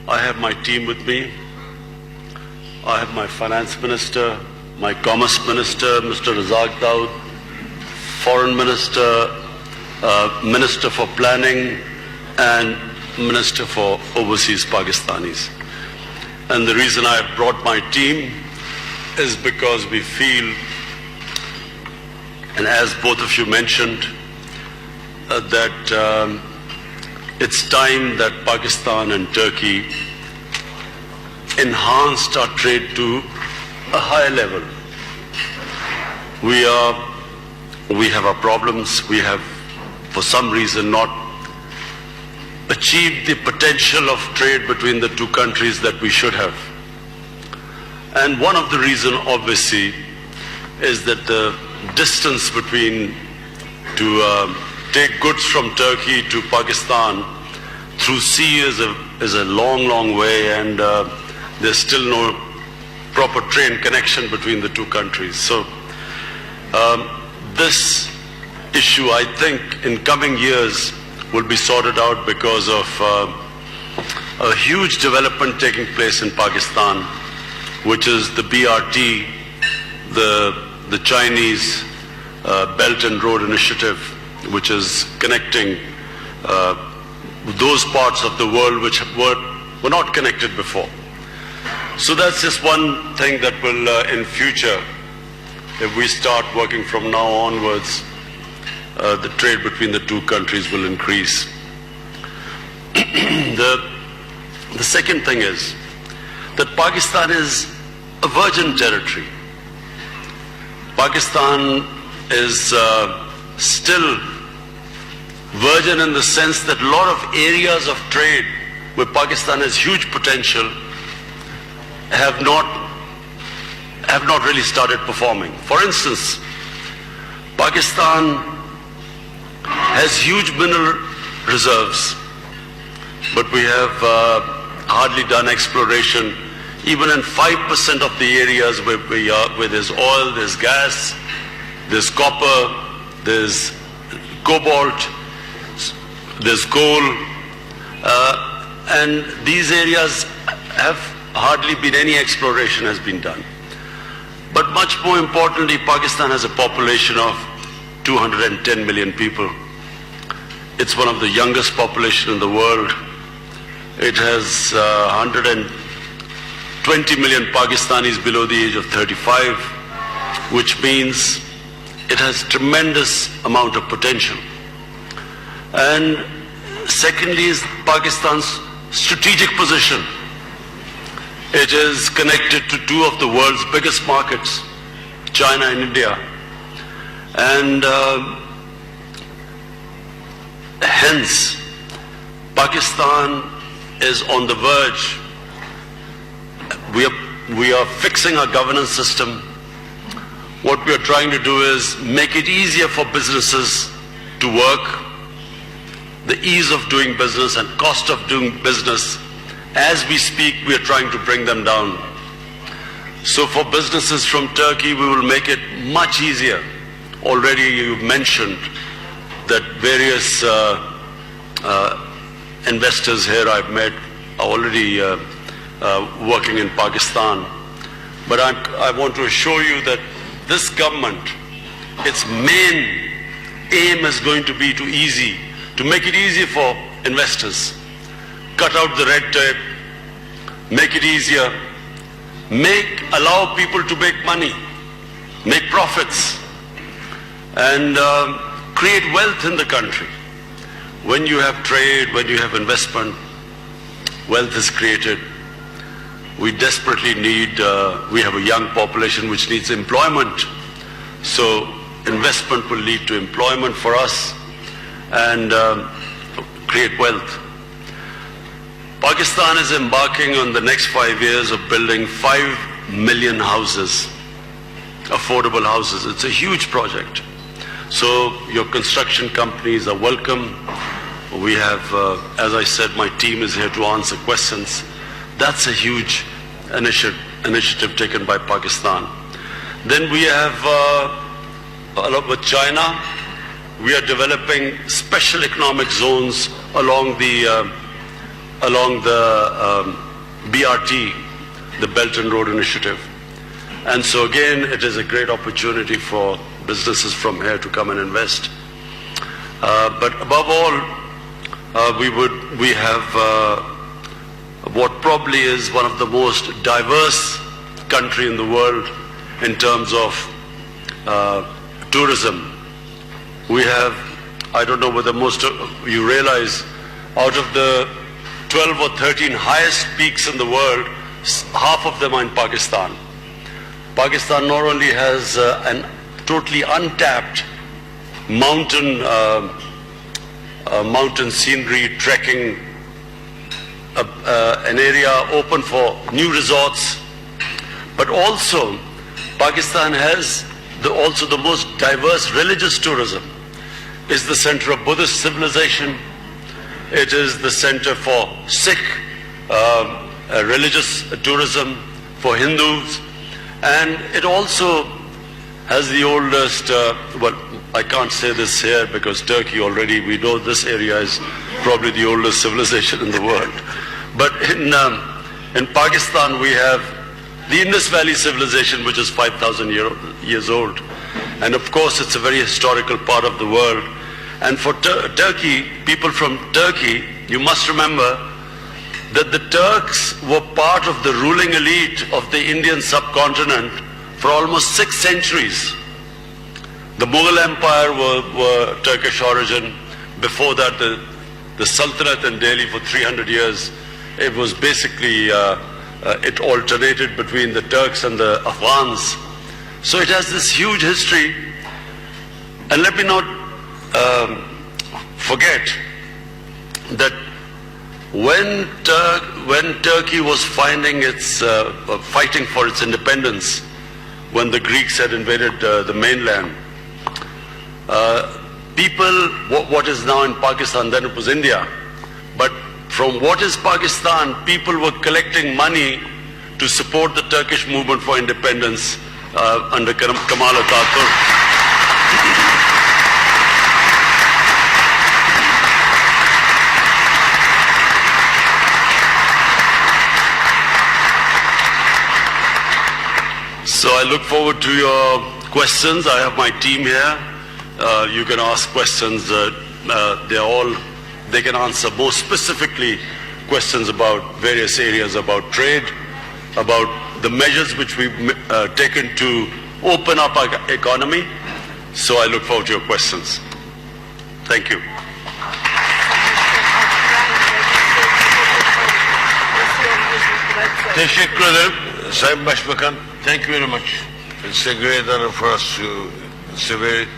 I have my team with me. I have my finance minister, my commerce minister, Mr. Razak Daud, foreign minister, minister for planning, and minister for overseas Pakistanis. And the reason I have brought my team is because we feel, and as both of you mentioned, that it's time that Pakistan and Turkey enhanced our trade to a higher level. We have our problems. We have, for some reason, not achieved the potential of trade between the two countries that we should have. And one of the reasons, obviously, is that the distance between to take goods from Turkey to Pakistan through sea is a long, long way, and there's still no proper train connection between the two countries. So this issue, I think, in coming years will be sorted out because of a huge development taking place in Pakistan, which is the BRT, the Chinese Belt and Road Initiative, which is connecting those parts of the world which were not connected before. So that's just one thing that will, in future, if we start working from now onwards, the trade between the two countries will increase. The second thing is that Pakistan is a virgin territory. Pakistan is still virgin in the sense that a lot of areas of trade where Pakistan has huge potential have not really started performing. For instance, Pakistan has huge mineral reserves, but we have hardly done exploration even in 5% of the areas where there's oil, there's gas, there's copper, there's cobalt, there's coal, and these areas have hardly been any exploration has been done. But much more importantly, Pakistan has a population of 210 million people. It's one of the youngest population in the world. It has 120 million Pakistanis below the age of 35, which means it has tremendous amount of potential. And secondly is Pakistan's strategic position. It is connected to two of the world's biggest markets, China and India. And hence, Pakistan is on the verge. We are fixing our governance system. What we are trying to do is make it easier for businesses to work. The ease of doing business and cost of doing business, as we speak, we are trying to bring them down. So for businesses from Turkey, we will make it much easier. Already you mentioned that various investors here I've met are already working in Pakistan. But I want to assure you that this government, its main aim is going to be to make it easy for investors. Cut out the red tape, make it easier, allow people to make money, make profits, and create wealth in the country. When you have trade, when you have investment, wealth is created. We desperately need, we have a young population which needs employment. So investment will lead to employment for us and create wealth. Pakistan is embarking on the next 5 years of building 5 million houses, affordable houses. It's a huge project. So your construction companies are welcome. We have, as I said, my team is here to answer questions. That's a huge initiative taken by Pakistan. Then we have, along with China, we are developing special economic zones along the along the BRT, the Belt and Road Initiative. And so again, it is a great opportunity for businesses from here to come and invest. But above all, we have what probably is one of the most diverse country in the world in terms of tourism. We have, I don't know whether most of you realize, out of the 12 or 13 highest peaks in the world, half of them are in Pakistan. Pakistan not only has an totally untapped mountain scenery, trekking, an area open for new resorts, but also Pakistan has also the most diverse religious tourism. It's the center of Buddhist civilization. It is the center for Sikh religious tourism, for Hindus, and it also has the oldest, well, I can't say this here because Turkey already, we know this area is probably the oldest civilization in the world. But in Pakistan we have the Indus Valley civilization, which is 5,000 years old. And of course it's a very historical part of the world. And for Turkey, people from Turkey, you must remember that the Turks were part of the ruling elite of the Indian subcontinent for almost 6 centuries. The Mughal Empire were Turkish origin. Before that, the Sultanate in Delhi for 300 years, it was basically, it alternated between the Turks and the Afghans. So it has this huge history. And let me not forget that when Turkey was fighting for its independence, when the Greeks had invaded the mainland, people, what is now in Pakistan, then it was India, but from what is Pakistan, people were collecting money to support the Turkish movement for independence under Kemal Atatürk. So I look forward to your questions. I have my team here. You can ask questions. They can answer more specifically questions about various areas, about trade, about the measures which we've taken to open up our economy. So I look forward to your questions. Thank you. Teşekkür ederim Sayın Başbakan. Thank you very much. It's a great honor for us to, it's a very